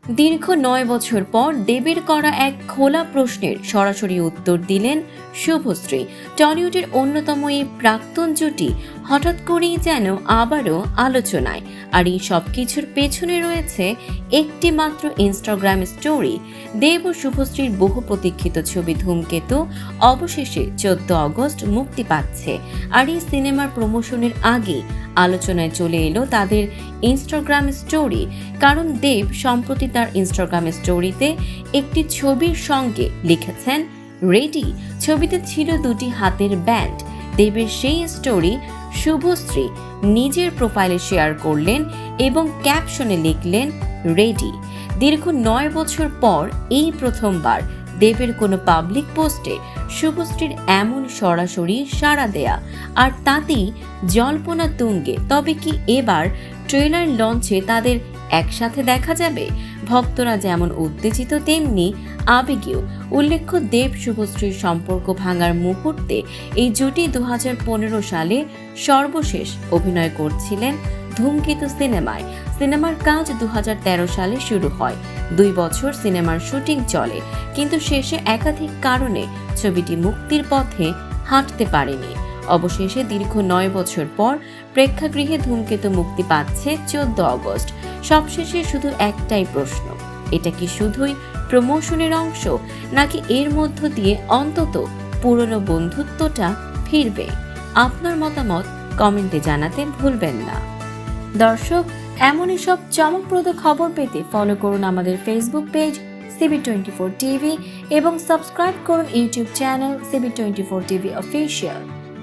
দীর্ঘ ৯ বছর পর দেবের করা এক খোলা প্রশ্নের সরাসরি উত্তর দিলেন শুভশ্রী। টলিউডের অন্যতম এই প্রাক্তন জুটি হঠাৎ করেই যেন আবারও আলোচনায়। আর এই সব কিছুর পেছনে রয়েছে একটি মাত্র ইনস্টাগ্রাম স্টোরি। দেব ও শুভশ্রীর বহু প্রতীক্ষিত ছবি ধূমকেতু অবশেষে 14 আগস্ট মুক্তি পাচ্ছে। আর এই সিনেমার প্রমোশনের আগে আলোচনায় চলে এলো তাদের ইনস্টাগ্রাম স্টোরি। কারণ দেব সম্প্রতি তার ইনস্টাগ্রাম স্টোরিতে একটি ছবির সঙ্গে লিখেছেন রেডি। ছবিতে ছিল দুটি হাতের ব্যান্ড। দেবের সেই স্টোরি শুভশ্রী নিজের প্রোফাইলে শেয়ার করলেন এবং ক্যাপশনে লিখলেন রেডি। দীর্ঘ 9 বছর পর এই প্রথমবার দেবের কোনো পাবলিক পোস্টে শুভশ্রীর এমন সরাসরি সাড়া দেয়া, আর তাতেই জল্পনা তুঙ্গে। তবে কি এবার ট্রেলার লঞ্চে তাদের একসাথে দেখা যাবে? ভক্তরা যেমন উত্তেজিত তেমনি আবেগীয়। উল্লেখ্য, দেব শুভশ্রীর সম্পর্ক ভাঙার মুহূর্তে এই জুটি 2015 সালে সর্বশেষ অভিনয় করছিলেন ধূমকেতু সিনেমায়। সিনেমার কাজ 2013 সালে শুরু হয়। 2 বছর সিনেমার শুটিং চলে, কিন্তু শেষে একাধিক কারণে ছবিটি মুক্তির পথে হাঁটতে পারেনি। অবশেষে দীর্ঘ 9 বছর পর প্রেক্ষাগৃহে ধূমকেতু মুক্তি পাচ্ছে 14 আগস্ট। সবশেষে শুধু একটাই প্রশ্ন, এটা কি শুধুই প্রমোশনের অংশ, নাকি এর মধ্য দিয়ে অন্তত পুরনো বন্ধুত্বটা ফিরবে? আপনার মতামত কমেন্টে জানাতে ভুলবেন না। দর্শক, এমনই সব চমকপ্রদ খবর পেতে ফলো করুন আমাদের ফেসবুক পেজ CB24 টিভি এবং সাবস্ক্রাইব করুন YouTube channel CB24 TV official.